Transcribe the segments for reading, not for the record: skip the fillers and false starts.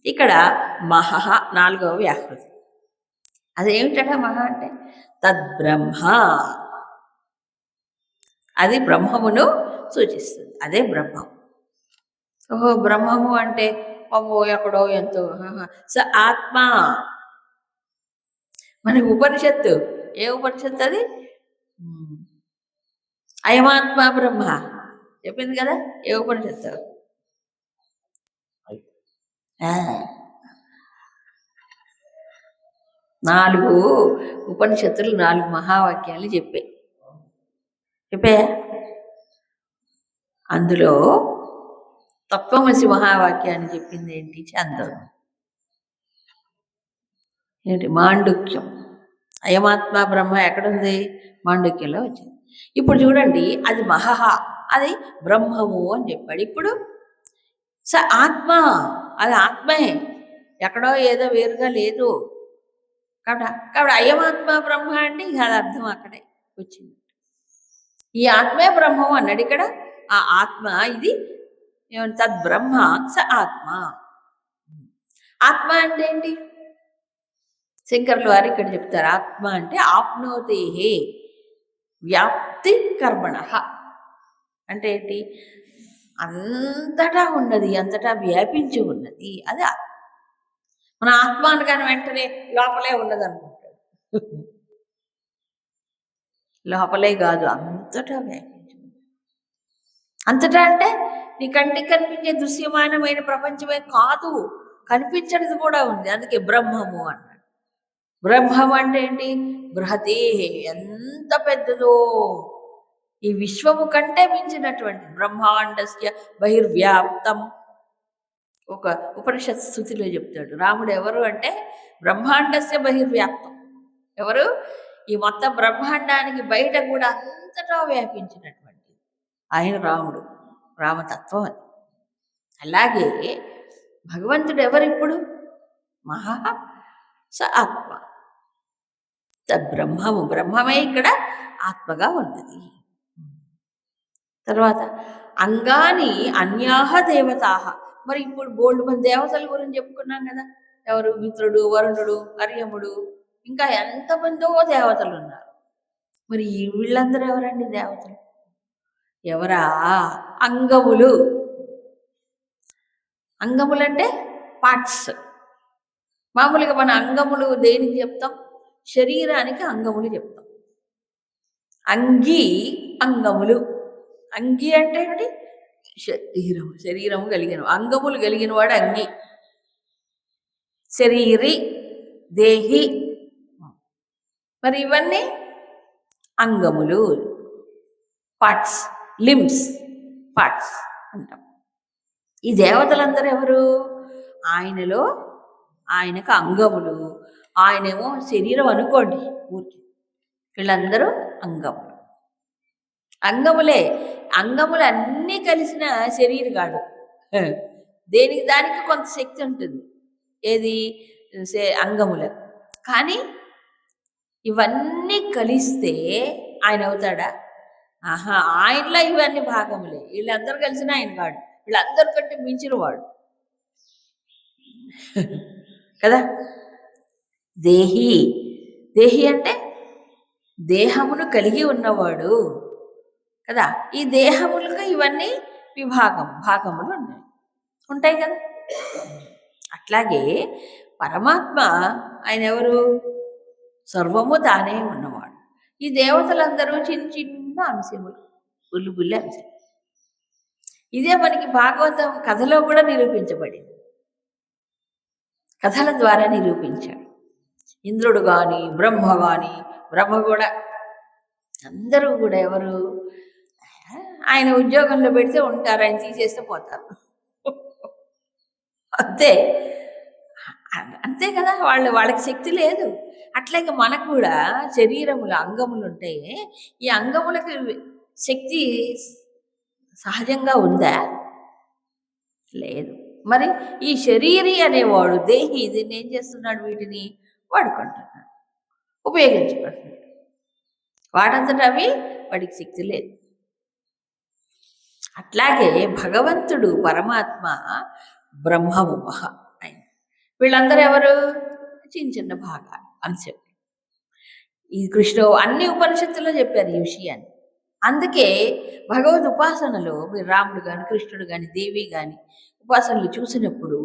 ఇక్కడ మహః నాలుగవ వ్యాకృతి. అదేమిటట మహా అంటే తద్బ్రహ్మ, అది బ్రహ్మమును సూచిస్తుంది. అదే బ్రహ్మం. ఓహో బ్రహ్మము అంటే అమ్మో ఎక్కడో ఎంతో. స ఆత్మ, మనకి ఉపనిషత్తు ఏ ఉపనిషత్తు అది? అయమాత్మ బ్రహ్మ చెప్పింది కదా. ఏ ఉపనిషత్తు? నాలుగు ఉపనిషత్తులు, నాలుగు మహావాక్యాలు చెప్పాయా? అందులో తత్వమసి మహావాక్యాన్ని చెప్పింది ఏంటి? చందం. ఏంటి? మాండుక్యం. అయమాత్మ బ్రహ్మ ఎక్కడుంది? మాండుక్యంలో వచ్చింది. ఇప్పుడు చూడండి, అది మహః, అది బ్రహ్మము అని చెప్పాడు. ఇప్పుడు స ఆత్మ, అది ఆత్మే, ఎక్కడో ఏదో వేరుగా లేదు. కాబట్టి అయమాత్మ బ్రహ్మ అంటే ఇక అది అర్థం అక్కడే వచ్చింది. ఈ ఆత్మే బ్రహ్మం అన్నాడు ఇక్కడ. ఆ ఆత్మ ఇది తద్బ్రహ్మ స ఆత్మ. ఆత్మ అంటే ఏంటి? శంకర్ల వారు ఇక్కడ చెప్తారు, ఆత్మ అంటే ఆప్నోతే వ్యాప్తి కర్మణ. అంటే ఏంటి? అంతటా ఉన్నది, అంతటా వ్యాపించి ఉన్నది, అది ఆత్మ. మన ఆత్మ అనగానే వెంటనే లోపలే ఉన్నది అనుకుంటాడు. లోపలే కాదు, అంతటా వ్యాపించి ఉంది. అంతటా అంటే నీ కంటికి కనిపించే దృశ్యమానమైన ప్రపంచమే కాదు, కనిపించనిది కూడా ఉంది. అందుకే బ్రహ్మము అన్నాడు. బ్రహ్మం అంటే ఏంటి? బృహతే, ఎంత పెద్దదో, ఈ విశ్వము కంటే మించినటువంటి బ్రహ్మాండస్య బహిర్వ్యాప్తం. ఒక ఉపనిషత్ స్థుతిలో చెప్తాడు, రాముడు ఎవరు అంటే బ్రహ్మాండస్య బహిర్వ్యాప్తం. ఎవరు? ఈ మొత్తం బ్రహ్మాండానికి బయట కూడా అంతటా వ్యాపించినటువంటి ఆయన రాముడు, రామతత్వం అది. అలాగే భగవంతుడు ఎవరిప్పుడు? మహా స ఆత్మ, తద్బ్రహ్మము, బ్రహ్మమే ఇక్కడ ఆత్మగా ఉన్నది. తర్వాత అంగాని అన్యాహ దేవతాహ. మరి ఇప్పుడు బోల్డ్ మంది దేవతల గురించి చెప్పుకున్నాం కదా. ఎవరు? మిత్రుడు, వరుణుడు, అర్యముడు, ఇంకా ఎంతమందో దేవతలు ఉన్నారు. మరి వీళ్ళందరూ ఎవరండి దేవతలు? ఎవరా? అంగములు. అంగములు అంటే పార్ట్స్. మామూలుగా మన అంగములు దేనికి చెప్తాం? శరీరానికి అంగములు చెప్తాం. అంగి అంగములు. అంగి అంటే ఏమిటి? శరీరము కలిగిన, అంగములు కలిగిన వాడు అంగి. శరీరి, దేహి. మరి ఇవన్నీ అంగములు, పార్ట్స్, లిమ్స్, పార్ట్స్ అంటాం. ఈ దేవతలందరూ ఎవరు? ఆయనలో, ఆయనకు అంగములు. ఆయనేమో శరీరం అనుకోండి ఊరికి. వీళ్ళందరూ అంగములు. అంగములే, అంగములు అన్నీ కలిసిన శరీరగాడు. దేనికి దానికి కొంత శక్తి ఉంటుంది. ఏది? అంగములకు. కానీ ఇవన్నీ కలిస్తే ఆయన అవుతాడా? ఆహా, ఆయనలో ఇవన్నీ భాగములే. వీళ్ళందరూ కలిసిన ఆయన కాడు, వీళ్ళందరికంటే మించిన వాడు కదా. దేహి, దేహి అంటే దేహమును కలిగి ఉన్నవాడు కదా. ఈ దేహములకు ఇవన్నీ భాగములు ఉంటాయి కదా. అట్లాగే పరమాత్మ ఆయన ఎవరు? సర్వము తానే ఉన్నవాడు. ఈ దేవతలందరూ చిన్న చిన్న అంశములు, బుల్లి అంశం. ఇదే మనకి భాగవతం కథలో కూడా నిరూపించబడింది. కథల ద్వారా నిరూపించాడు. ఇంద్రుడు కానీ, బ్రహ్మ కానీ, బ్రహ్మ కూడా, అందరూ కూడా ఎవరు? ఆయన ఉద్యోగంలో పెడితే ఉంటారు, ఆయన తీసేస్తే పోతారు. అంతే అంతే కదా. వాళ్ళకి శక్తి లేదు. అట్లాగే మనకు కూడా శరీరములు, అంగములు ఉంటాయి. ఈ అంగములకు శక్తి సహజంగా ఉందా? లేదు. మరి ఈ శరీరి అనేవాడు, దేహి, దీన్ని ఏం చేస్తున్నాడు? వీటిని వాడుకుంటున్నాడు, ఉపయోగించుకుంటున్నాడు. వాటంతట అవి వాడికి శక్తి లేదు. అట్లాగే భగవంతుడు, పరమాత్మ బ్రహ్మము ఆయన. వీళ్ళందరూ ఎవరు? చిన్న చిన్న భాగాలు, అంశం. ఈ కృష్ణ అన్ని ఉపనిషత్తుల్లో చెప్పారు ఈ విషయాన్ని. అందుకే భగవద్ ఉపాసనలో మీరు రాముడు కానీ కృష్ణుడు కానీ దేవి కానీ ఉపాసనలు చూసినప్పుడు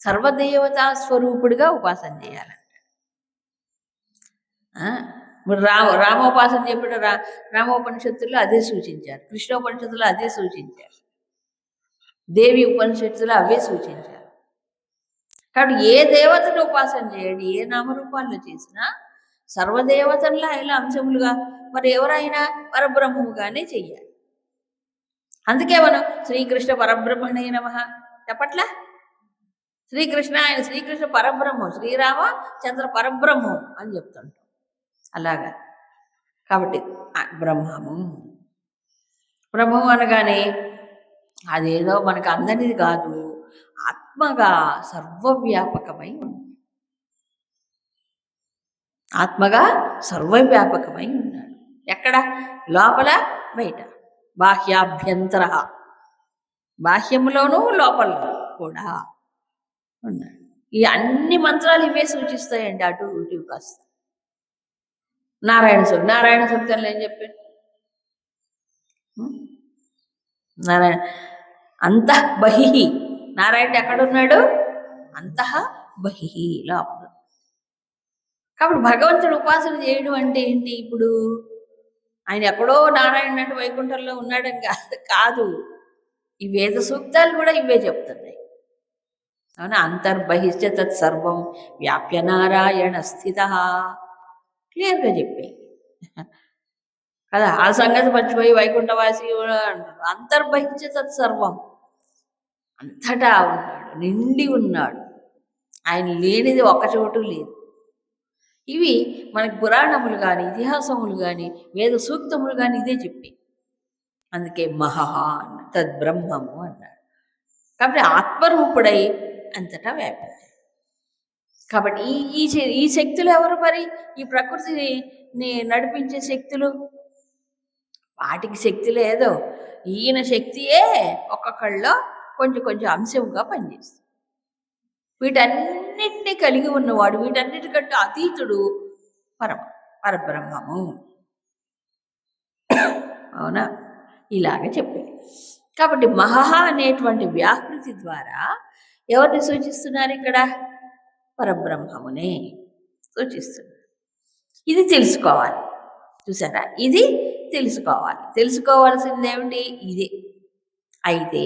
సర్వదేవతా స్వరూపుడిగా ఉపాసన చేయాలంట. ఇప్పుడు రామోపాసన చెప్పిన రామోపనిషత్తుల్లో అదే సూచించారు, కృష్ణోపనిషత్తులో అదే సూచించారు, దేవి ఉపనిషత్తులో అవే సూచించారు. కాబట్టి ఏ దేవతను ఉపాసన చేయండి, ఏ నామరూపాల్లో చేసినా సర్వదేవతల్లో ఆయన అంశములుగా మరి ఎవరైనా పరబ్రహ్మముగానే చెయ్యాలి. అందుకే మనం శ్రీకృష్ణ పరబ్రహ్మణే నమః చెప్పట్లా? శ్రీకృష్ణ ఆయన శ్రీకృష్ణ పరబ్రహ్మం, శ్రీరామ చంద్ర పరబ్రహ్మం అని చెప్తుంటాం. అలాగా కాబట్టి బ్రహ్మము బ్రహ్మం అనగానే అదేదో మనకు అందరిది కాదు, ఆత్మగా సర్వవ్యాపకమై ఉంది. ఆత్మగా సర్వవ్యాపకమై ఉన్నాడు. ఎక్కడ? లోపల బయట, బాహ్యాభ్యంతర, బాహ్యంలోనూ లోపల కూడా ఉన్నాడు. ఈ అన్ని మంత్రాలు ఇవే సూచిస్తాయండి, అటు ఇటు కాస్త. నారాయణ సూక్తంలో ఏం చెప్పాడు? నారాయణ అంతః బహిః, నారాయణ ఎక్కడున్నాడు? అంతః బహిః, లోపల. కాబట్టి భగవంతుడు ఉపాసన చేయడం అంటే ఏంటి? ఇప్పుడు ఆయన ఎక్కడో నారాయణ అంటే వైకుంఠంలో ఉన్నాడని కాదు. ఈ వేద సూక్తాలు కూడా ఇవే చెప్తున్నాయి. అవునా? అంతర్బహిశ్చ తత్సర్వం వ్యాప్య నారాయణ స్థిత, క్లియర్గా చెప్పాయి కదా. ఆ సంగతి మర్చిపోయి వైకుంఠవాసి అంటారు. అంతర్బహిశ్చ తత్సర్వం, అంతటా ఉన్నాడు, నిండి ఉన్నాడు, ఆయన లేనిది ఒక్క చోటు లేదు. ఇవి మనకి పురాణములు కానీ ఇతిహాసములు కానీ వేద సూక్తములు కానీ ఇదే చెప్పి. అందుకే మహా అన్న తద్బ్రహ్మము అన్నాడు. కాబట్టి ఆత్మరూపుడై అంతటా వ్యాపించాడు. కాబట్టి ఈ శక్తులు ఎవరు? మరి ఈ ప్రకృతిని నడిపించే శక్తులు, వాటికి శక్తి లేదో, ఈయన శక్తియే ఒక్కొక్కళ్ళలో కొంచెం కొంచెం అంశంగా పనిచేస్తుంది. వీటన్నిటినీ కలిగి ఉన్నవాడు, వీటన్నిటికంటే అతీతుడు పరబ్రహ్మము. అవునా? ఇలాగ చెప్పాడు. కాబట్టి మహా అనేటువంటి వ్యాహృతి ద్వారా ఎవరిని సూచిస్తున్నారు ఇక్కడ? పరబ్రహ్మమునే సూచిస్తున్నారు. ఇది తెలుసుకోవాలి. చూసారా? ఇది తెలుసుకోవాలి. తెలుసుకోవాల్సింది ఏమిటి? ఇదే. అయితే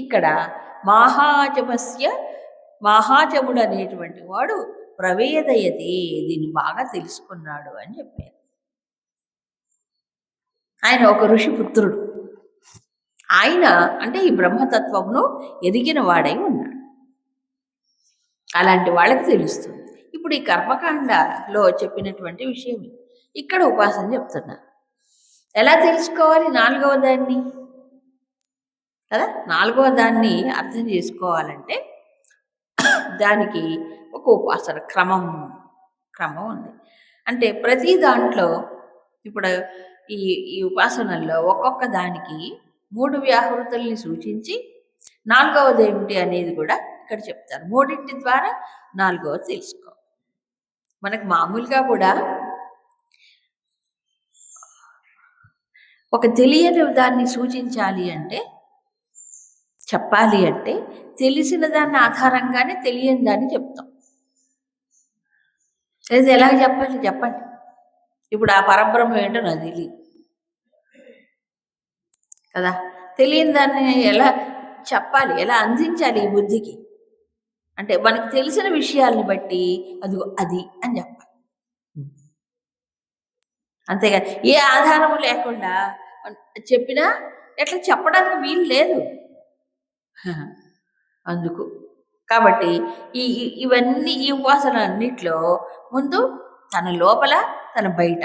ఇక్కడ మహాచముడు అనేటువంటి వాడు ప్రవేదయతే, దీన్ని బాగా తెలుసుకున్నాడు అని చెప్పారు. ఆయన ఒక ఋషి పుత్రుడు. ఆయన అంటే ఈ బ్రహ్మతత్వమును ఎదిగిన వాడై ఉన్నాడు. అలాంటి వాళ్ళకి తెలుస్తుంది. ఇప్పుడు ఈ కర్మకాండలో చెప్పినటువంటి విషయం ఇక్కడ ఉపాసన చెప్తున్నారు. ఎలా తెలుసుకోవాలి? 4వ దాన్ని కదా, 4వ దాన్ని అర్థం చేసుకోవాలంటే దానికి ఒక ఉపాసన క్రమం ఉంది. అంటే ప్రతి దాంట్లో ఇప్పుడు ఈ ఉపాసనల్లో ఒక్కొక్క దానికి 3 వ్యాహృతుల్ని సూచించి 4వది ఏమిటి అనేది కూడా ఇక్కడ చెప్తారు. 3 ద్వారా 4వది తెలుసుకోవాలి. మనకు మామూలుగా కూడా ఒక తెలియని దాన్ని సూచించాలి అంటే, చెప్పాలి అంటే తెలిసిన దాన్ని ఆధారంగానే తెలియని దాన్ని చెప్తాం. లేదా ఎలాగ చెప్పాలి చెప్పండి? ఇప్పుడు ఆ పరబ్రహ్మ ఏంటో నాకు తెలియదు కదా. తెలియని దాన్ని ఎలా చెప్పాలి, ఎలా అందించాలి ఈ బుద్ధికి అంటే మనకు తెలిసిన విషయాల్ని బట్టి అదిగో అది అని చెప్పాలి. అంతేగా, ఏ ఆధారము లేకుండా చెప్పినా ఎట్లా చెప్పడానికి వీలు లేదు. అందుకు కాబట్టి ఇవన్నీ ఈ ఉపాసన అన్నిట్లో ముందు తన లోపల తన బయట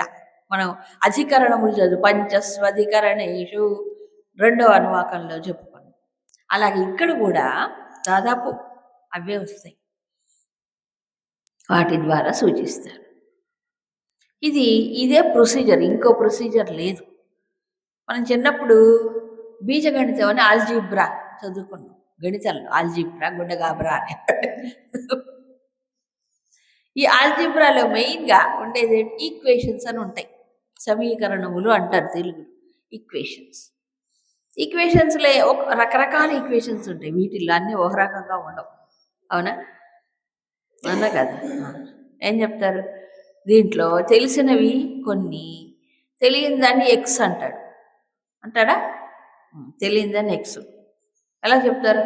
మనం అధికరణములు చదువు పంచస్వధికరణేషు 2వ అనువాకంలో చెప్పుకున్నాం. అలాగే ఇక్కడ కూడా దాదాపు అవే వస్తాయి, వాటి ద్వారా సూచిస్తారు. ఇదే ప్రొసీజర్, ఇంకో ప్రొసీజర్ లేదు. మనం చిన్నప్పుడు బీజగణితం అని ఆల్జీబ్రా చదువుకున్నాం. గణితంలో ఆల్జీబ్రా, గుండెగాబ్రా అని. ఈ ఆల్జిబ్రాలో మెయిన్గా ఉండేది ఈక్వేషన్స్ అని ఉంటాయి. సమీకరణములు అంటారు తెలుగులో. ఈక్వేషన్స్ ఈక్వేషన్స్లో ఒక రకరకాల ఈక్వేషన్స్ ఉంటాయి. వీటిల్లో అన్నీ ఒక రకంగా ఉండవు. అవునా అవునా కదా? ఏం చెప్తారు దీంట్లో? తెలిసినవి కొన్ని, తెలియని దాన్ని ఎక్స్ అంటాడు. అంటాడా? తెలియని దాన్ని ఎక్స్ ఎలా చెప్తారు?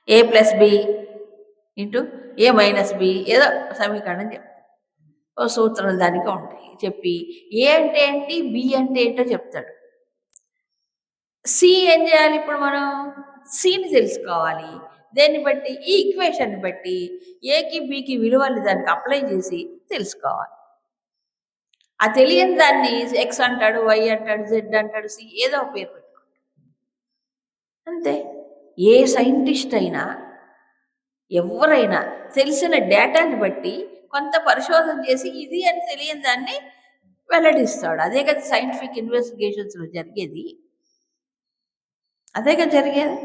ఏ ప్లస్ బి ఇంటూ ఏ మైనస్ బి ఏదో సమీకరణం చెప్తారు. ఓ సూత్రం దానికి ఉంటాయి. చెప్పి ఏ అంటే ఏంటి, బి అంటే ఏంటో చెప్తాడు. సి ఏం చేయాలి? ఇప్పుడు మనం సిని తెలుసుకోవాలి. దేన్ని బట్టి? ఈ ఈక్వేషన్ బట్టి ఏకి బికి విలువలు దానికి అప్లై చేసి తెలుసుకోవాలి. ఆ తెలియని దాన్ని ఎక్స్ అంటాడు, వై అంటాడు, జెడ్ అంటాడు, సి ఏదో ఒక పేరు పెట్టుకుంటాడు. అంతే. ఏ సైంటిస్ట్ అయినా ఎవరైనా తెలిసిన డేటాని బట్టి కొంత పరిశోధన చేసి ఇది అని తెలియని దాన్ని వెల్లడిస్తాడు. అదే కదా సైంటిఫిక్ ఇన్వెస్టిగేషన్స్లో జరిగేది. అదే కదా జరిగేది.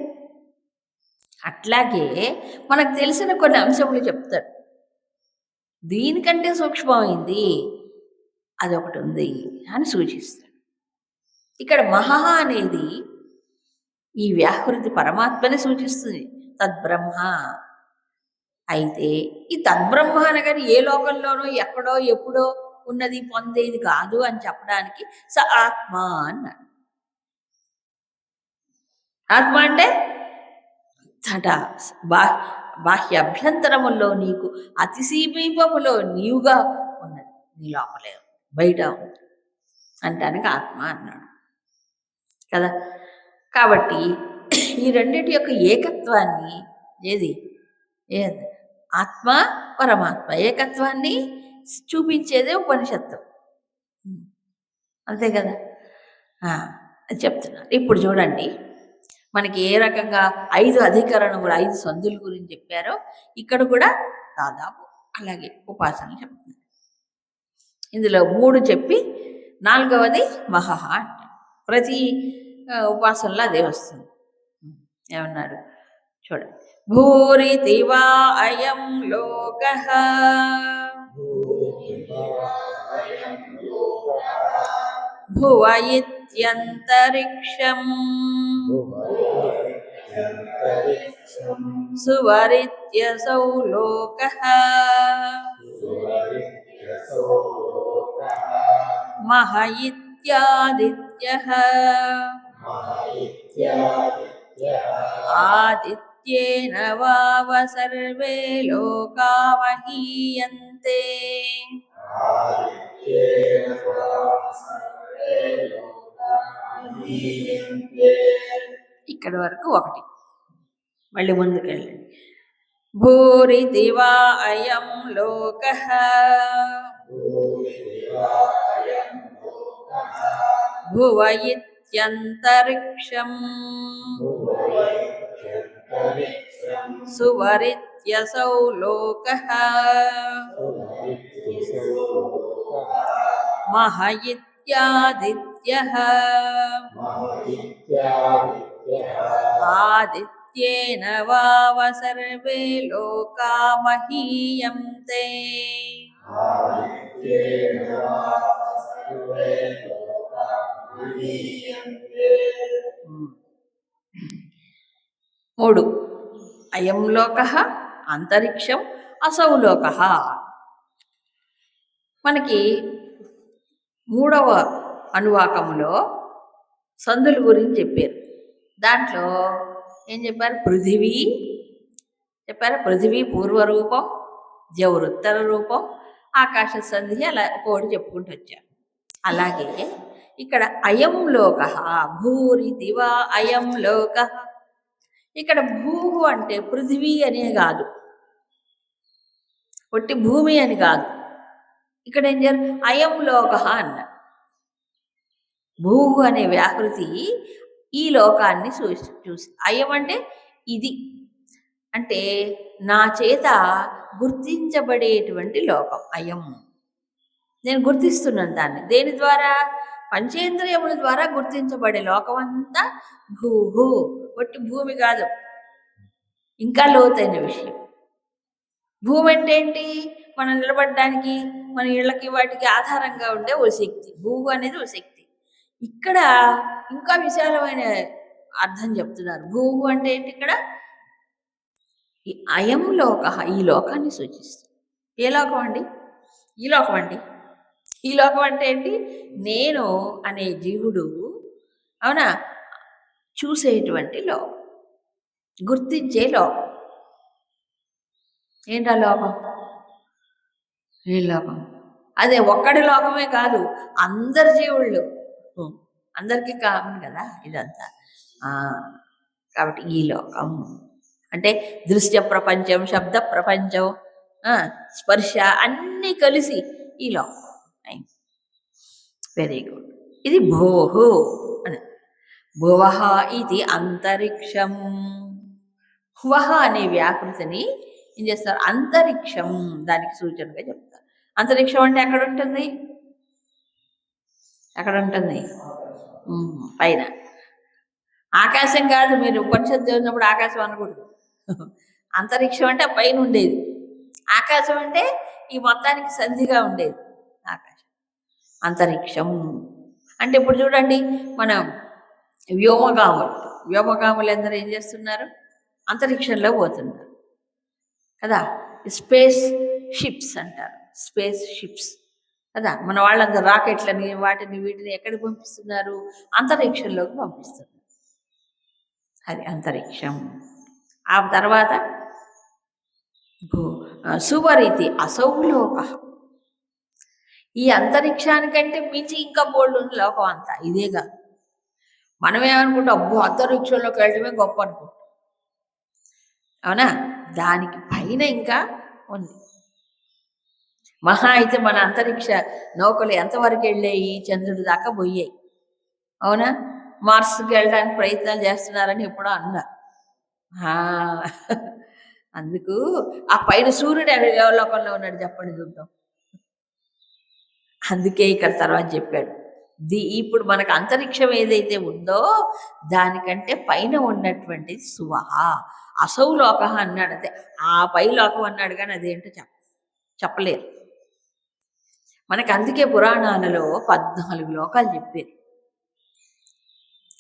అట్లాగే మనకు తెలిసిన కొన్ని అంశములు చెప్తాడు. దీనికంటే సూక్ష్మమైంది అదొకటి ఉంది అని సూచిస్తాడు. ఇక్కడ మహా అనేది ఈ వ్యాహృతి పరమాత్మని సూచిస్తుంది. తద్బ్రహ్మ. అయితే ఈ తద్బ్రహ్మ అనగానే ఏ లోకంలోనో ఎక్కడో ఎప్పుడో ఉన్నది పొందేది కాదు అని చెప్పడానికి స ఆత్మ అన్నాడు. ఆత్మ అంటే బాహ్య అభ్యంతరముల్లో నీకు అతి సమీపములో నీవుగా ఉన్నది, నీ లోపలే బయట ఉంది అంటానికి ఆత్మ అన్నాడు కదా. కాబట్టి ఈ రెండింటి యొక్క ఏకత్వాన్ని ఏది ఆత్మ పరమాత్మ ఏకత్వాన్ని చూపించేదే ఉపనిషత్తు. అంతే కదా. అది చెప్తున్నారు. ఇప్పుడు చూడండి మనకి ఏ రకంగా 5 అధికరణములు 5 సందుల గురించి చెప్పారో ఇక్కడ కూడా దాదాపు అలాగే ఉపాసనలు చెప్తున్నారు. ఇందులో 3 చెప్పి 4వది మహహ అంట. ప్రతి ఉపాసనలో అదే వస్తుంది. ఏమన్నారు చూడండి. భూరితి వా అయం లోకః భువ ఇత్యంతరిక్షం సువరిత్యసౌ లోకః మహ ఇత్యాదిత్యః ఆదిత్యేన వావ సర్వే లోకా మహీయంతే. ఇక్కడ వరకు ఒకటి. మళ్ళీ ముందుకెళ్ళండి. భూరితి వా అయం లోకః భువ ఇత్యంతరిక్షం సువరిత్యసౌ లోకః మహ ఇత్యాదిత్యః ఆదిత్యేన వావ సర్వే లోకా మహీయంతే. మూడు. అయం లోకః, అంతరిక్షం, అసౌ లోకః. మనకి 3వ అనువాకములో సందుల గురించి చెప్పారు. దాంట్లో ఏం చెప్పారు? పృథివీ చెప్పారు. పృథివీ పూర్వరూపం, జౌరుత్తర రూపం, ఆకాశ సంధి అలా ఒకటి చెప్పుకుంటూ వచ్చారు. అలాగే ఇక్కడ అయం లోకః భూరితి వా అయం లోకః. ఇక్కడ భూ అంటే పృథివీ అనే కాదు, ఒట్టి భూమి అని కాదు. ఇక్కడ ఏం చేయాలి? అయం లోకః అన్నారు. భూ అనే వ్యాకృతి ఈ లోకాన్ని చూసి అయం అంటే ఇది, అంటే నా చేత గుర్తించబడేటువంటి లోకం అయం. నేను గుర్తిస్తున్నాను దాన్ని. దేని ద్వారా? పంచేంద్రియముల ద్వారా గుర్తించబడే లోకం అంతా భూహు, ఒట్టి భూమి కాదు, ఇంకా లోతైన విషయం. భూమి అంటే ఏంటి? మనం నిలబడడానికి, మన ఇళ్ళకి వాటికి ఆధారంగా ఉండే ఓ శక్తి. భూమి అనేది ఓ శక్తి. ఇక్కడ ఇంకా విశాలమైన అర్థం చెప్తున్నారు. భూమి అంటే ఏంటి ఇక్కడ? ఈ అయం లోక, ఈ లోకాన్ని సూచిస్తుంది. ఏ లోకం అండి? ఈ లోకం అండి. ఈ లోకం అంటే ఏంటి? నేను అనే జీవుడు, అవునా, చూసేటువంటి లోకం, గుర్తించే లోకం. ఏంటా లోకం? ఏ లోకం? అదే ఒక్కడి లోకమే కాదు, అందరి జీవుళ్ళు, అందరికీ కామన్ కదా ఇదంతా. కాబట్టి ఈ లోకం అంటే దృశ్య ప్రపంచం, శబ్ద ప్రపంచం, స్పర్శ అన్నీ కలిసి ఈ లోకం. Very good. ఇది భోహు అని. భువః ఇది అంతరిక్షం. భువః అనే వ్యాకృతిని ఏం చేస్తారు? అంతరిక్షం దానికి సూచనగా చెప్తారు. అంతరిక్షం అంటే ఎక్కడ ఉంటుంది? ఎక్కడ ఉంటుంది? పైన. ఆకాశం కాదు, మీరు ఉపనిషత్తు చదివినప్పుడు ఆకాశం అనకూడదు. అంతరిక్షం అంటే పైన ఉండేది. ఆకాశం అంటే ఈ మొత్తానికి సంధిగా ఉండేది ఆకాశం. అంతరిక్షం అంటే ఇప్పుడు చూడండి, మన వ్యోమగాములు అందరూ ఏం చేస్తున్నారు? అంతరిక్షంలో పోతున్నారు కదా. స్పేస్ షిప్స్ అంటారు, స్పేస్ షిప్స్ కదా. మన వాళ్ళందరూ రాకెట్లని వాటిని వీటిని ఎక్కడికి పంపిస్తున్నారు? అంతరిక్షంలోకి పంపిస్తున్నారు. అది అంతరిక్షం. ఆ తర్వాత సువరీతి అసౌలోక. ఈ అంతరిక్షానికంటే మించి ఇంకా బోల్డ్ ఉంది లోకం అంతా. ఇదేగా మనం ఏమనుకుంటాం? అబ్బో అంతరిక్షంలోకి వెళ్ళటమే గొప్ప అనుకుంటాం, అవునా? దానికి పైన ఇంకా ఉంది. మహా అయితే మన అంతరిక్ష నౌకలు ఎంతవరకు వెళ్ళాయి? చంద్రుడి దాకా పోయాయి, అవునా? మార్స్కి వెళ్ళడానికి ప్రయత్నాలు చేస్తున్నారని ఎప్పుడో అన్నారు. అందుకు ఆ పైన సూర్యుడు ఏ లోకంలో ఉన్నాడు చెప్పండి చూద్దాం. అందుకే ఇక్కడ తర్వాత చెప్పాడు, ఇప్పుడు మనకు అంతరిక్షం ఏదైతే ఉందో దానికంటే పైన ఉన్నటువంటి సువహ అసౌ లోక అన్నాడు. అదే ఆ పై లోకం అన్నాడు, కానీ అదేంటో చెప్పలేరు మనకు. అందుకే పురాణాలలో 14 లోకాలు చెప్పారు.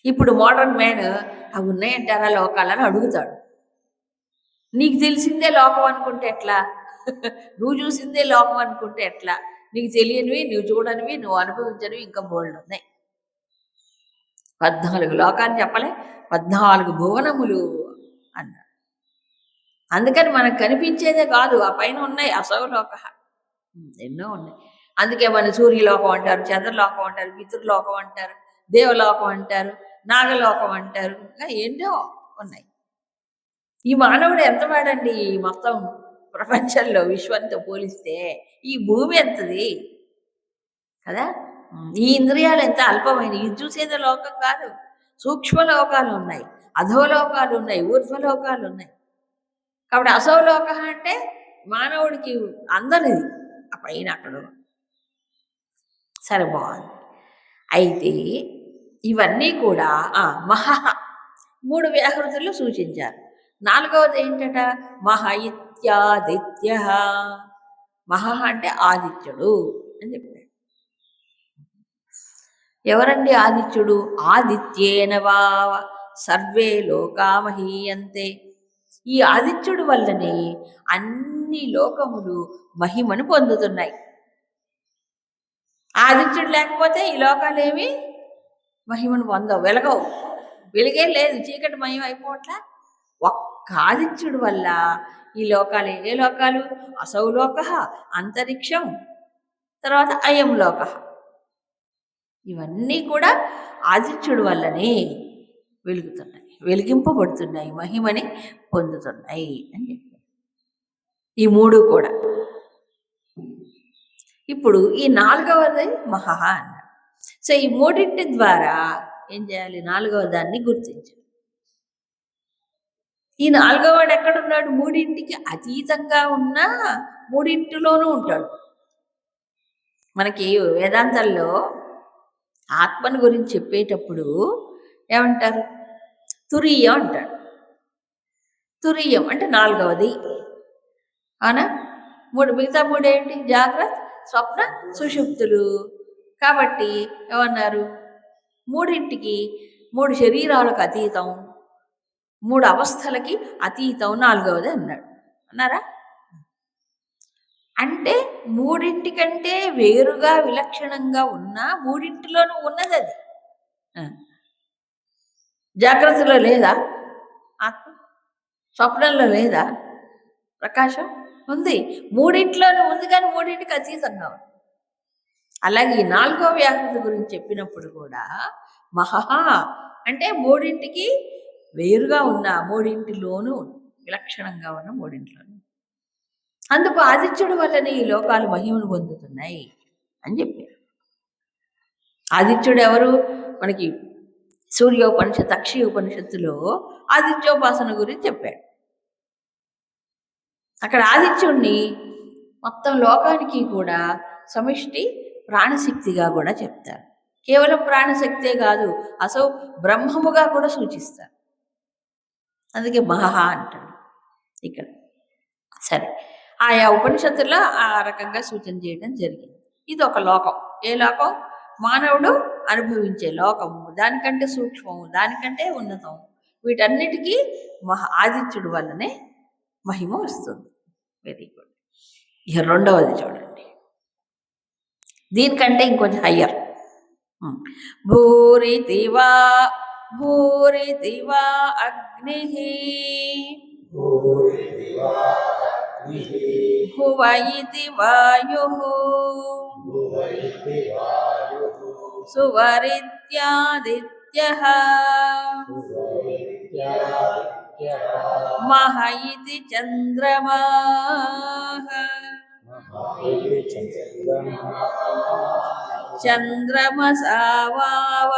ఇప్పుడు మోడర్న్ మ్యాన్ అవి ఉన్నాయంటారా లోకాలని అడుగుతాడు. నీకు తెలిసిందే లోకం అనుకుంటే ఎట్లా? నువ్వు చూసిందే లోకం అనుకుంటే ఎట్లా? నీకు తెలియనివి, నువ్వు చూడనివి, నువ్వు అనుభవించనివి ఇంకా బోల్డ్ ఉన్నాయి. 14 లోకాన్ని చెప్పలే, 14 భువనములు అన్నాడు. అందుకని మనకు కనిపించేదే కాదు, ఆ పైన ఉన్నాయి అసౌలోక, ఎన్నో ఉన్నాయి. అందుకే మన సూర్యలోకం అంటారు, చంద్రలోకం అంటారు, పితృలోకం అంటారు, దేవలోకం అంటారు, నాగలోకం అంటారు, ఇంకా ఎన్నో ఉన్నాయి. ఈ మానవుడు ఎంత వాడండి మొత్తం ప్రపంచంలో విశ్వంతో పోలిస్తే? ఈ భూమి ఎంతది కదా. ఈ ఇంద్రియాలు ఎంత అల్పమైన, ఇది చూసేదే లోకం కాదు. సూక్ష్మ లోకాలు ఉన్నాయి, అధోలోకాలు ఉన్నాయి, ఊర్ధ్వలోకాలు ఉన్నాయి. కాబట్టి అసౌలోక అంటే మానవుడికి అందరిది ఆ పైన అక్కడ. సరే, బాగుంది. అయితే ఇవన్నీ కూడా మహా 3 వ్యాహృతులు సూచించారు. 4వది ఏంటట? మహ ఇత్యాదిత్య. మహ అంటే ఆదిత్యుడు అని చెప్పాడు. ఎవరండి ఆదిత్యుడు? ఆదిత్యేన వా సర్వే లోకా మహీయంతే. ఈ ఆదిత్యుడు వల్లనే అన్ని లోకములు మహిమను పొందుతున్నాయి. ఆదిత్యుడు లేకపోతే ఈ లోకాలేవి మహిమను పొందవు, వెలగవు. వెలుగే లేదు, చీకటి మహిమ అయిపోవట్లా. ఒక్క ఆదిత్యుడు వల్ల ఈ లోకాలు. ఏ లోకాలు? అసౌలోక, అంతరిక్షం, తర్వాత అయం లోక. ఇవన్నీ కూడా ఆదిత్యుడు వల్లనే వెలుగుతున్నాయి, వెలిగింపబడుతున్నాయి, మహిమని పొందుతున్నాయి అని చెప్పి ఈ 3 కూడా. ఇప్పుడు ఈ 4వది మహా అన్నారు. సో ఈ 3 ద్వారా ఏం చేయాలి? 4వ దాన్ని గుర్తించాలి. ఈ 4వవాడు ఎక్కడున్నాడు? 3కి అతీతంగా ఉన్న 3లోనూ ఉంటాడు. మనకి వేదాంతాల్లో ఆత్మను గురించి చెప్పేటప్పుడు ఏమంటారు? తురీయం అంటాడు. తురీయం అంటే 4వది. అవునా? మిగతా మూడు ఏంటి? జాగ్రత్త, స్వప్న, సుషుప్తులు. కాబట్టి ఏమన్నారు? మూడింటికి, మూడు శరీరాలకు అతీతం, మూడు అవస్థలకి అతీతం, నాలుగవది అన్నాడు. అన్నారా? అంటే మూడింటికంటే వేరుగా విలక్షణంగా ఉన్నా మూడింటిలోనూ ఉన్నది అది. జాగ్రత్తలో లేదా ఆత్మ? స్వప్నంలో లేదా ప్రకాశం? ఉంది. మూడింట్లోనూ ఉంది, కానీ మూడింటికి అతీతంగా ఉంది. అలాగే ఈ నాలుగో వ్యాకృతి గురించి చెప్పినప్పుడు కూడా మహా అంటే మూడింటికి వేరుగా ఉన్న, మూడింటిలోనూ విలక్షణంగా ఉన్న మూడింటిలోనూ. అందుకు ఆదిత్యుడి వల్లనే ఈ లోకాలు మహిమను పొందుతున్నాయి అని చెప్పారు. ఆదిత్యుడు ఎవరు? మనకి సూర్యోపనిషత్, అక్షయ ఉపనిషత్తులో ఆదిత్యోపాసన గురించి చెప్పాడు. అక్కడ ఆదిత్యుడిని మొత్తం లోకానికి కూడా సమిష్టి ప్రాణశక్తిగా కూడా చెప్తారు. కేవలం ప్రాణశక్తే కాదు, అసలు బ్రహ్మముగా కూడా సూచిస్తారు. అందుకే మహా అంటాడు ఇక్కడ. సరే, ఆయా ఉపనిషత్తుల్లో ఆ రకంగా సూచన చేయడం జరిగింది. ఇది ఒక లోకం. ఏ లోకం? మానవుడు అనుభవించే లోకము, దానికంటే సూక్ష్మము, దానికంటే ఉన్నతం. వీటన్నిటికీ ఆదిత్యుడి వల్లనే మహిమ వస్తుంది. Very good. ఇక రెండవది చూడండి, దీనికంటే ఇంకొంచెం హయ్యర్. భూరితివా భూరితివా అగ్ని భువ ఇతి వాయు సువరిత్యాదిత్యః మహ ఇతి చంద్రమాః చంద్రమసావావ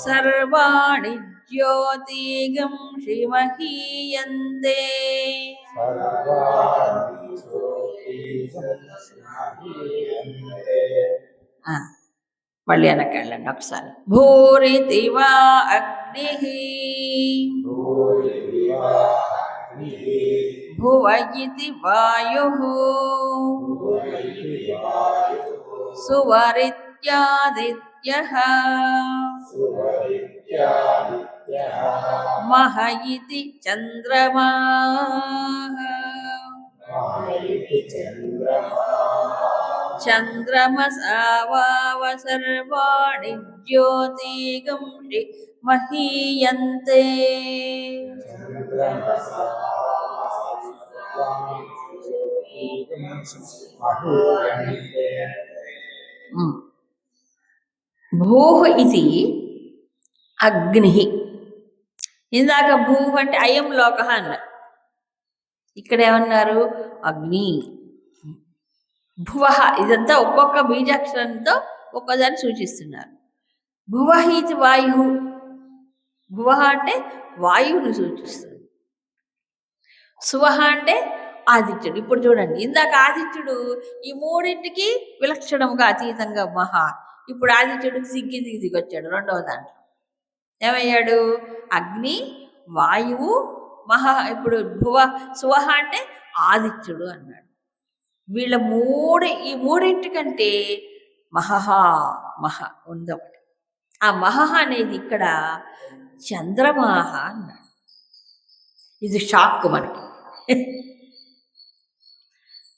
సర్వాణి జ్యోతిగంషి మహీయంతే. మళ్ళీ వెనకెళ్ళండి ఒకసారి. భూరితివా అగ్ని భువ ఇతి వాయు సువరిత్యాదిత్యః మహ ఇతి చంద్రమాః చంద్రమసావావ సర్వాణి జ్యోతిగంషి మహీయంతే. భూః ఇది అగ్ని. ఇందాక భూ అంటే అయం లోక అన్నారు, ఇక్కడ ఏమన్నారు? అగ్ని. భువ, ఇదంతా ఒక్కొక్క బీజాక్షరంతో ఒక్కోదాన్ని సూచిస్తున్నారు. భువ ఇది వాయు. భువ అంటే వాయువుని సూచిస్తుంది. సువహ అంటే ఆదిత్యుడు. ఇప్పుడు చూడండి, ఇందాక ఆదిత్యుడు ఈ మూడింటికి విలక్షణముగా అతీతంగా మహా. ఇప్పుడు ఆదిత్యుడు దిగొచ్చాడు రెండవ దాంట్లో. ఏమయ్యాడు? అగ్ని, వాయువు, మహా. ఇప్పుడు భువ సువహ అంటే ఆదిత్యుడు అన్నాడు. వీళ్ళ ఈ మూడింటికంటే మహా ఉందొకటి. ఆ మహా అనేది ఇక్కడ చంద్రమాహ అన్నాడు. ఇది షాక్ మనకి.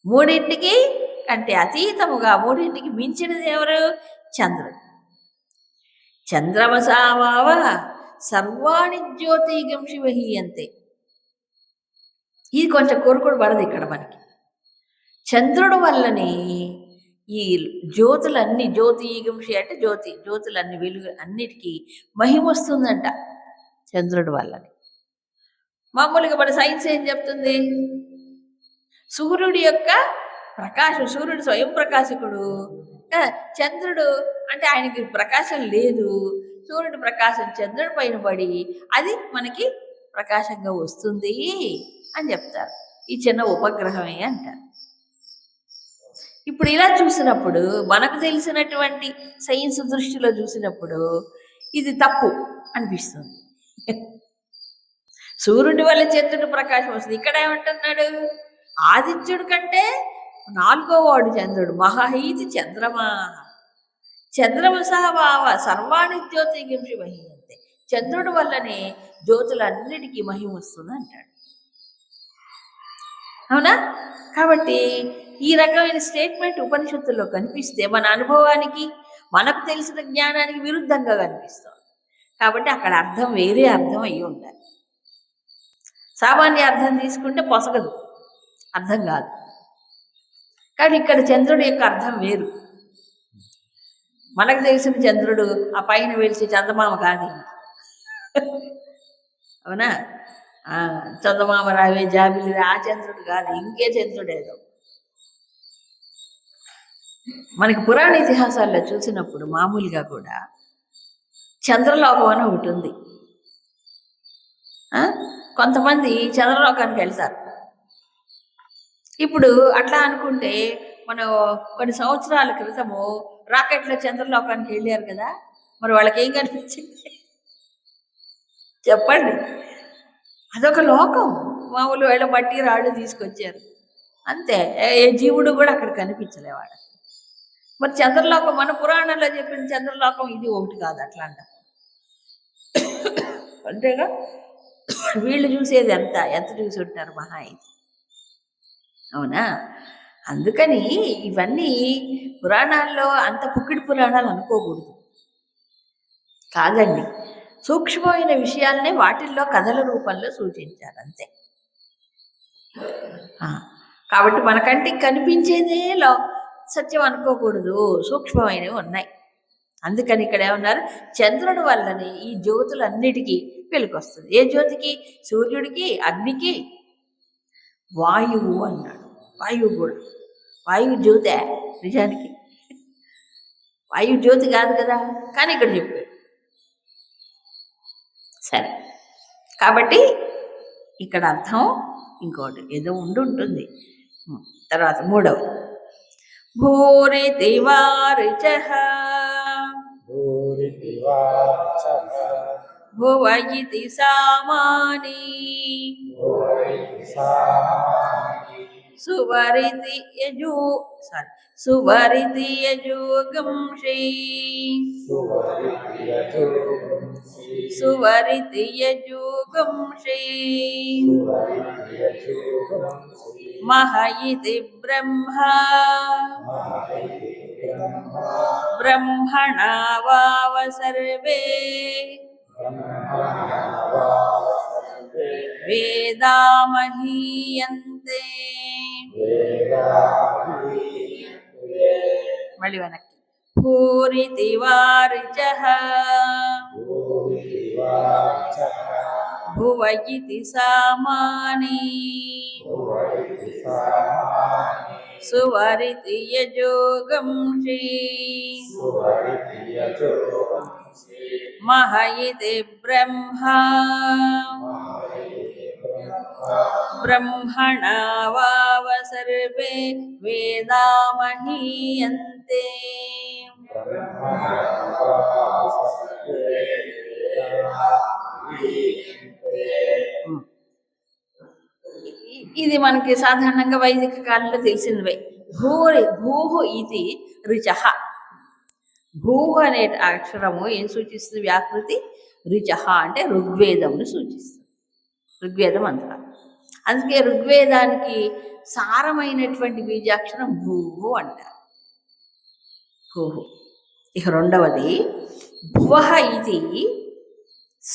మూడింటికి కంటే అతీతముగా, మూడింటికి మించినది ఎవరు? చంద్రుడు. చంద్రమసావావ సర్వాణి జ్యోతిగంషి మహీయంతే. ఇది కొంచెం కోరుకోడు పడదు ఇక్కడ మనకి. చంద్రుడు వల్లనే ఈ జ్యోతులన్నీ, జ్యోతిగంషి అంటే జ్యోతులన్నీ, వెలుగు అన్నిటికీ మహిమ వస్తుందంట చంద్రుడి వల్లనే. మామూలుగా మన సైన్స్ ఏం చెప్తుంది? సూర్యుడి యొక్క ప్రకాశం, సూర్యుడు స్వయం ప్రకాశకుడు. చంద్రుడు అంటే ఆయనకి ప్రకాశం లేదు. సూర్యుడి ప్రకాశం చంద్రుడి పైన పడి అది మనకి ప్రకాశంగా వస్తుంది అని చెప్తారు. ఈ చిన్న ఉపగ్రహమే అంటారు. ఇప్పుడు ఇలా చూసినప్పుడు, మనకు తెలిసినటువంటి సైన్స్ దృష్టిలో చూసినప్పుడు ఇది తప్పు అనిపిస్తుంది. సూర్యుడి వల్ల చంద్రుడి ప్రకాశం వస్తుంది. ఇక్కడ ఏమంటున్నాడు, ఆదిత్యుడి కంటే 4వ వాడు చంద్రుడు. మహీతి చంద్రమా చంద్రమసహ భావ సర్వాణి జ్యోతిర్గంషి మహీయంతే. చంద్రుడి వల్లనే జ్యోతులన్నిటికీ మహిమ వస్తుంది అంటాడు. అవునా? కాబట్టి ఈ రకమైన స్టేట్మెంట్ ఉపనిషత్తుల్లో కనిపిస్తే మన అనుభవానికి, మనకు తెలిసిన జ్ఞానానికి విరుద్ధంగా కనిపిస్తుంది. కాబట్టి అక్కడ అర్థం వేరే అర్థం అయ్యి ఉండాలి. సామాన్య అర్థం తీసుకుంటే పొసగదు, అర్థం కాదు. కానీ ఇక్కడ చంద్రుడి యొక్క అర్థం వేరు. మనకు తెలిసిన చంద్రుడు ఆ పైన వెలిసి చందమామ కాదు. అవునా? చందమామ రావే జాబిలి ఆ చంద్రుడు కాదు, ఇంకే చంద్రుడేదో. మనకి పురాణ ఇతిహాసాల్లో చూసినప్పుడు మామూలుగా కూడా చంద్రలోకం అని ఒకటి ఉంది. కొంతమంది చంద్రలోకానికి వెళ్తారు. ఇప్పుడు అట్లా అనుకుంటే మనం కొన్ని సంవత్సరాల క్రితము రాకెట్లో చంద్రలోకానికి వెళ్ళారు కదా, మరి వాళ్ళకి ఏం కనిపించింది చెప్పండి? అదొక లోకం. మామూలు వాళ్ళ మట్టి రాళ్ళు తీసుకొచ్చారు అంతే. ఏ జీవుడు కూడా అక్కడ కనిపించలేవాడు. మరి చంద్రలోకం మన పురాణంలో చెప్పిన చంద్రలోకం ఇది ఒకటి కాదు. అట్లా అంట అంతేగా. వీళ్ళు చూసేది ఎంత చూసి ఉంటారు మహా ఇది. అవునా? అందుకని ఇవన్నీ పురాణాల్లో అంత పుక్కిడి పురాణాలు అనుకోకూడదు. కాదండి, సూక్ష్మమైన విషయాలనే వాటిల్లో కథల రూపంలో సూచించారు అంతే. కాబట్టి మన కంటికి కనిపించేదే సత్యం అనుకోకూడదు, సూక్ష్మమైనవి ఉన్నాయి. అందుకని ఇక్కడ ఏమన్నారు, చంద్రుడి వల్లనే ఈ జ్యోతులన్నిటికీ వెలుగొస్తుంది. ఏ జ్యోతికి? సూర్యుడికి, అగ్నికి, వాయువు అన్నాడు. వాయువు కూడా వాయువు జ్యోతే నిజానికి. వాయువు జ్యోతి కాదు కదా, కానీ ఇక్కడ చెప్పాడు. సరే, కాబట్టి ఇక్కడ అర్థం ఇంకోటి ఏదో ఉంటుంది. తర్వాత 3వ భూరితి వారిచః భువ ఇతి సామాని సువరితి యజుగంషి మహయితి బ్రహ్మ బ్రహ్మణా వావ సర్వే వేదామహీయంతే. మళ్ళీ వెనక్కి. భూరితి వారిచః భువ ఇతి సామాని సువరితి యజోగంషి మహయితి బ్రహ్మ బ్రహ్మణా వావ సర్వే వేదామహీయంతే. ఇది మనకి సాధారణంగా వైదిక కాలంలో తెలిసినవే. భూహు ఇది రుచః. భూహు అనే అక్షరము ఏం సూచిస్తుంది? వ్యాకృతి. రుచః అంటే ఋగ్వేదంను సూచిస్తుంది. ఋగ్వేదం అంతా. అందుకే ఋగ్వేదానికి సారమైనటువంటి బీజాక్షరం భూహు అంటారు. భూహు. ఇక 2వది భువః ఇది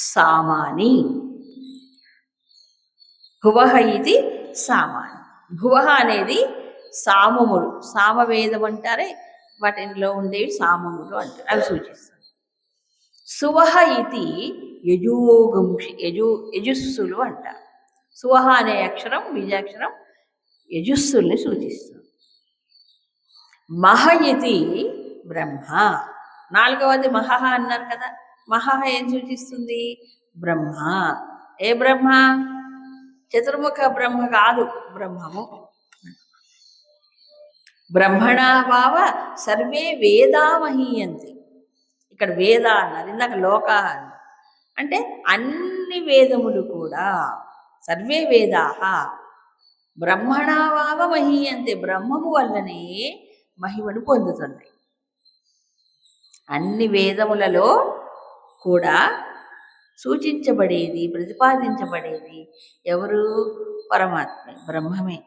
సామాని. భువః ఇది సామాని. భువః అనేది సామములు, సామవేదం అంటారే, వాటిలో ఉండేవి సామములు అంటారు, అవి సూచిస్తుంది. సువహ ఇది యజోగంషి, యజుస్సులు అంటారు. సువహ అనే అక్షరం బీజాక్షరం యజుస్సుల్ని సూచిస్తుంది. మహయతి బ్రహ్మ. 4వది మహః అన్నారు కదా. మహః ఏం సూచిస్తుంది? బ్రహ్మ. ఏ బ్రహ్మ? చతుర్ముఖ బ్రహ్మ కాదు, బ్రహ్మము. బ్రహ్మణా వావ సర్వే వేదామహీయంతి. ఇక్కడ వేద అన్నారు, ఇందాక లోక అన్నారు. అంటే అన్ని వేదములు కూడా సర్వే వేదాహ బ్రహ్మణావావ మహీయంతే, బ్రహ్మము వల్లనే మహిమను పొందుతున్నాయి. అన్ని వేదములలో కూడా సూచించబడేది, ప్రతిపాదించబడేది ఎవరు? పరమాత్మ, బ్రహ్మమే.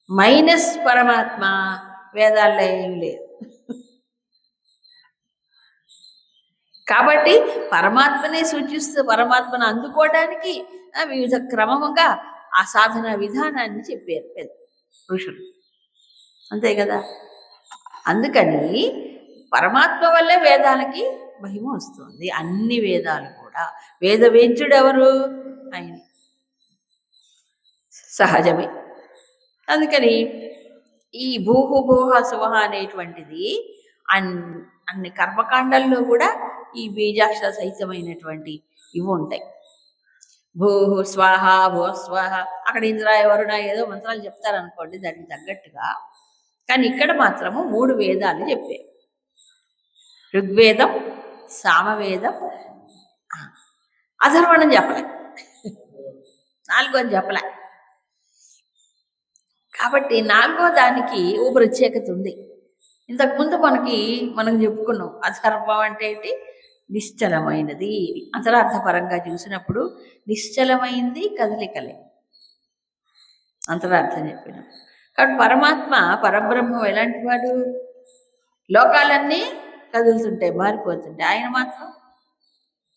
మైనస్ పరమాత్మ వేదాల్లో ఏమి లేదు. కాబట్టి పరమాత్మనే సూచిస్తూ పరమాత్మను అందుకోవడానికి వివిధ క్రమముగా ఆ సాధన విధానాన్ని చెప్పారు పెద్ద ఋషులు, అంతే కదా. అందుకని పరమాత్మ వల్లే వేదాలకి మహిమ వస్తుంది. అన్ని వేదాలు కూడా, వేద వేద్యుడు ఎవరు? ఆయన, సహజమే. అందుకని ఈ భూహు భూహ సువహ అనేటువంటిది అన్ని కర్మకాండాల్లో కూడా ఈ బీజాక్షర సహితమైనటువంటి ఇవి ఉంటాయి. భూహు స్వాహ, భూ స్వాహ, అక్కడ ఇంద్రాయ వరుణ ఏదో మంత్రాలు చెప్తారనుకోండి దానికి తగ్గట్టుగా. కానీ ఇక్కడ మాత్రము 3 వేదాలు చెప్పారు. ఋగ్వేదం, సామవేదం, అథర్వణం చెప్పలే, 4వ చెప్పలే. కాబట్టి 4వ దానికి ఓ ప్రత్యేకత ఉంది. ఇంతకుముందు మనం చెప్పుకున్నాం అథర్వం అంటే ఏంటి? నిశ్చలమైనది. అంతరార్థపరంగా చూసినప్పుడు నిశ్చలమైంది, కదలికలే అంతరార్థం చెప్పినప్పుడు. కాబట్టి పరమాత్మ పరబ్రహ్మం ఎలాంటి వాడు? లోకాలన్నీ కదులుతుంటాయి, మారిపోతుంటాయి. ఆయన మాత్రం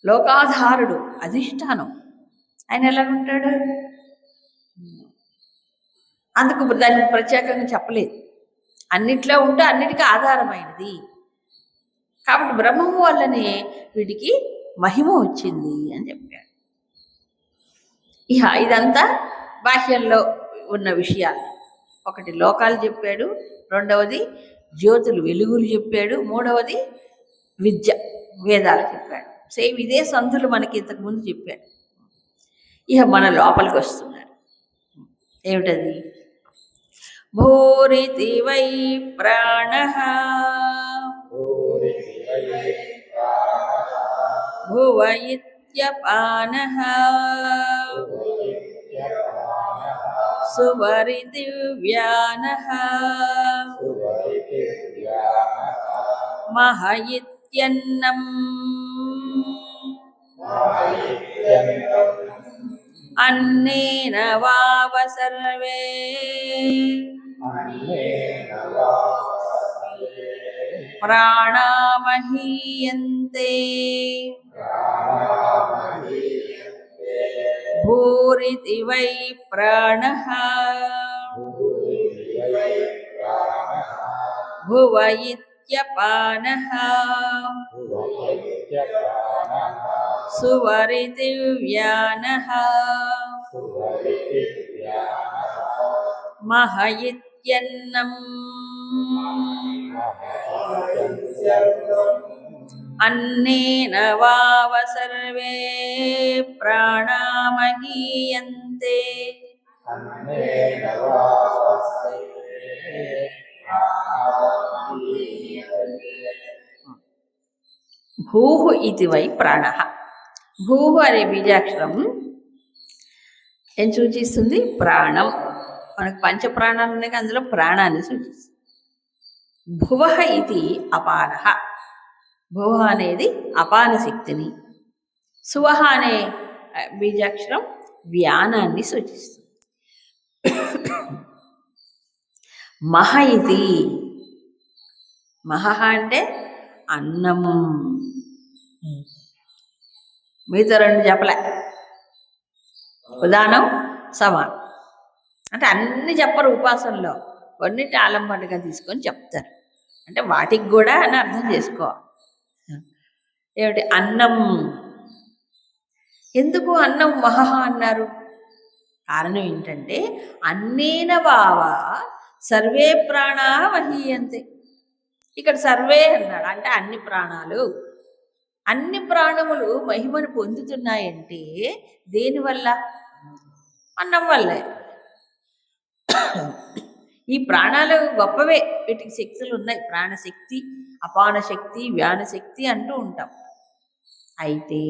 లోకాధారుడు, అధిష్టానం. ఆయన ఎలా ఉంటాడు? అందుకు దానికి ప్రత్యేకంగా చెప్పలేదు. అన్నిట్లో ఉంటే అన్నిటికీ ఆధారమైనది. కాబట్టి బ్రహ్మము వల్లనే వీటికి మహిమ వచ్చింది అని చెప్పాడు. ఇదంతా బాహ్యంలో ఉన్న విషయాలు. ఒకటి లోకాలు చెప్పాడు, 2వది జ్యోతులు వెలుగులు చెప్పాడు, 3వది విద్య వేదాలు చెప్పాడు. సేమ్ ఇదే సంతులు మనకి ఇంతకుముందు చెప్పాడు. మన లోపలికి వస్తున్నాడు. ఏమిటది? భూరితి వై ప్రాణః భువ ఇత్యపానః సువరితి వ్యానః మహ ఇత్యన్నం అన్నేన వావ సర్వే ప్రాణామహీయంతే భూరితి వై ప్రాణః భువ ఇత్యపానః సువరితి వ్యానః మహ ఇత్యన్నం అన్నేన వావ సర్వే ప్రాణామహీయంతే. భూహు ఇది వై ప్రాణః. భూహు అనే బీజాక్షరం ఏం సూచిస్తుంది? ప్రాణం. మనకు పంచప్రాణాలు ఉన్నాయి, అందులో ప్రాణాన్ని సూచిస్తుంది. భువః ఇది అపానః. భువ అనేది అపాన శక్తిని, సువహ అనే బీజాక్షరం వ్యానాన్ని సూచిస్తుంది. మహ ఇది, మహ అంటే అన్నము. మిగతా 2 చెప్పలే, ఉదానం సమానం. అంటే అన్ని చెప్పరు ఉపాసనలో, కొన్నిటి ఆలంబనగా తీసుకొని చెప్తారు. అంటే వాటికి కూడా అని అర్థం చేసుకోవాలి. ఏమిటి? అన్నం. ఎందుకు అన్నం మహహ అన్నారు? కారణం ఏంటంటే అన్నేన వావ సర్వే ప్రాణా మహీయంతే. ఇక్కడ సర్వే అన్నాడు అంటే అన్ని ప్రాణాలు, అన్ని ప్రాణములు మహిమను పొందుతున్నాయంటే దేనివల్ల? అన్నం వల్లే. ఈ ప్రాణాలు గొప్పవే, వీటికి శక్తులు ఉన్నాయి. ప్రాణశక్తి, అపాన శక్తి, వ్యానశక్తి అంటూ ఉంటాం. అయితే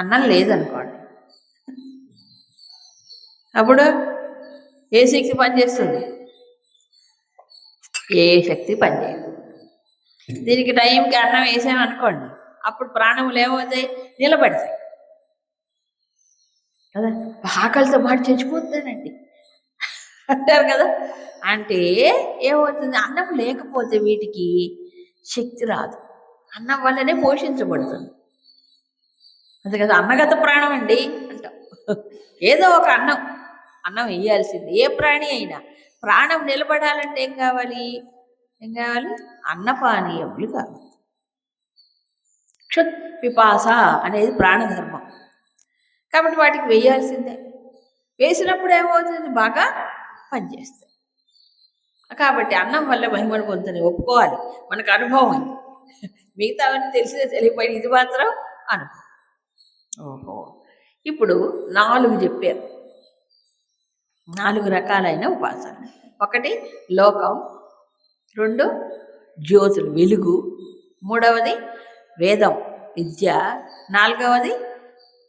అన్నం లేదనుకోండి, అప్పుడు ఏ శక్తి పనిచేస్తుంది? ఏ శక్తి పనిచేయదు. దీనికి టైంకి అన్నం వేసామనుకోండి, అప్పుడు ప్రాణములు ఏమవుతాయి? నిలబడతాయి కదా. ఆకలితో పాటు చచ్చిపోతానండి అంటారు కదా. అంటే ఏమవుతుంది? అన్నం లేకపోతే వీటికి శక్తి రాదు. అన్నం వల్లనే పోషించబడుతుంది. అంతే కదా, అన్నగత ప్రాణం అండి అంటాం. ఏదో ఒక అన్నం వేయాల్సింది. ఏ ప్రాణి అయినా ప్రాణం నిలబడాలంటే ఏం కావాలి? అన్నపానీయములు కావాలి. క్షుత్ పిపాస అనేది ప్రాణధర్మం కాబట్టి వాటికి వేయాల్సిందే. వేసినప్పుడు ఏమవుతుంది? బాగా పనిచేస్తాయి. కాబట్టి అన్నం వల్ల మహిమను పొందుతుంది, ఒప్పుకోవాలి. మనకు అనుభవం ఉంది. మిగతావన్నీ తెలిసినా తెలియపోయిన ఇది మాత్రం అనుభవం. ఓహో, ఇప్పుడు 4 చెప్పారు. 4 రకాలైన ఉపాసన. 1 లోకం, 2 జ్యోతులు వెలుగు, 3వది వేదం విద్య, 4వది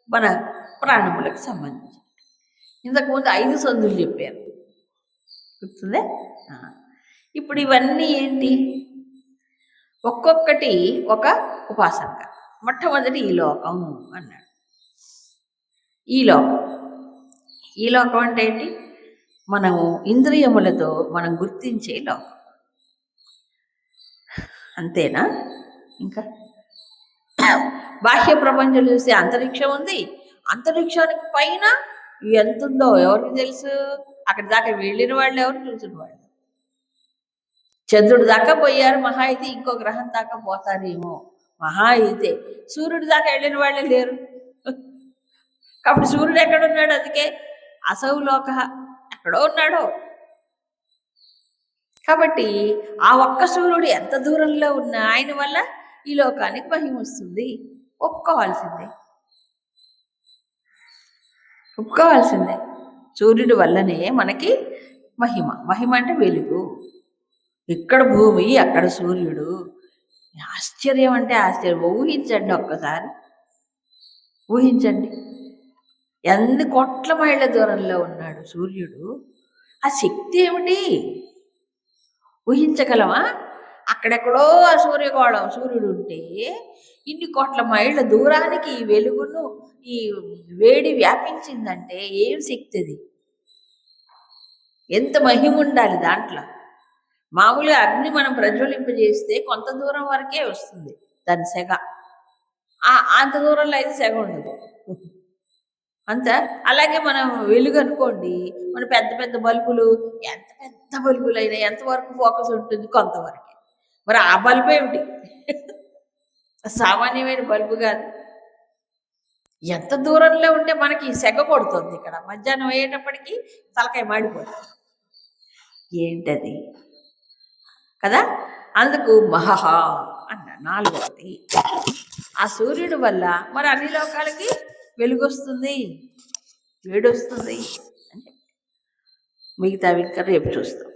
మన ప్రాణములకు సంబంధించి. ఇంతకుముందు 5 సందులు చెప్పారు, గుర్తుందే. ఇప్పుడు ఇవన్నీ ఏంటి? ఒక్కొక్కటి ఒక ఉపాసనగా. మొట్టమొదటి ఈ లోకం అన్నాడు. ఈ లోకం అంటే ఏంటి? మనము ఇంద్రియములతో మనం గుర్తించే లోకం. అంతేనా? ఇంకా బాహ్య ప్రపంచం చూస్తే అంతరిక్షం ఉంది. అంతరిక్షానికి పైన ఎంత ఉందో ఎవరికి తెలుసు? అక్కడి దాకా వెళ్ళిన వాళ్ళు ఎవరు, చూసిన వాళ్ళు. చంద్రుడి దాకా పోయారు, మహా అయితే ఇంకో గ్రహం దాకా పోతారేమో, మహా అయితే. సూర్యుడి దాకా వెళ్ళిన వాళ్ళే లేరు. కాబట్టి సూర్యుడు ఎక్కడున్నాడు? అందుకే అసౌ లోక ఎక్కడో ఉన్నాడు. కాబట్టి ఆ ఒక్క సూర్యుడు ఎంత దూరంలో ఉన్నా ఆయన వల్ల ఈ లోకానికి మహిమ వస్తుంది. ఒప్పుకోవాల్సిందే. సూర్యుడి వల్లనే మనకి మహిమ అంటే వెలుగు. ఇక్కడ భూమి, అక్కడ సూర్యుడు. ఆశ్చర్యం అంటే ఆశ్చర్యం. ఊహించండి, ఒక్కసారి ఊహించండి. ఎన్ని కోట్ల మైళ్ళ దూరంలో ఉన్నాడు సూర్యుడు. ఆ శక్తి ఏమిటి? ఊహించగలమా? అక్కడెక్కడో ఆ సూర్యుడు ఉంటే ఇన్ని కోట్ల మైళ్ళ దూరానికి ఈ వెలుగును, ఈ వేడి వ్యాపించిందంటే ఏం శక్తి అది? ఎంత మహిమ ఉండాలి దాంట్లో. మామూలుగా అగ్ని మనం ప్రజ్వలింపజేస్తే కొంత దూరం వరకే వస్తుంది దాని సెగ. అంత దూరంలో అయితే సెగ ఉండదు అంత. అలాగే మనం వెలుగు అనుకోండి, మన పెద్ద పెద్ద బల్బులు, ఎంత పెద్ద బల్బులు అయినా ఎంతవరకు ఫోకస్ ఉంటుంది? కొంతవరకే. మరి ఆ బల్బు ఏమిటి? సామాన్యమైన బల్బు కాదు. ఎంత దూరంలో ఉంటే మనకి సెగ కొడుతుంది. ఇక్కడ మధ్యాహ్నం అయ్యేటప్పటికీ తలకాయ మాడిపోతుంది. ఏంటది కదా. అందుకు మహహా అన్న 4వది. ఆ సూర్యుడు వల్ల మరి అన్ని లోకాలకి వెలుగొస్తుంది, వేడొస్తుంది అని. మిగతావి ఇంకా రేపు చూస్తాం.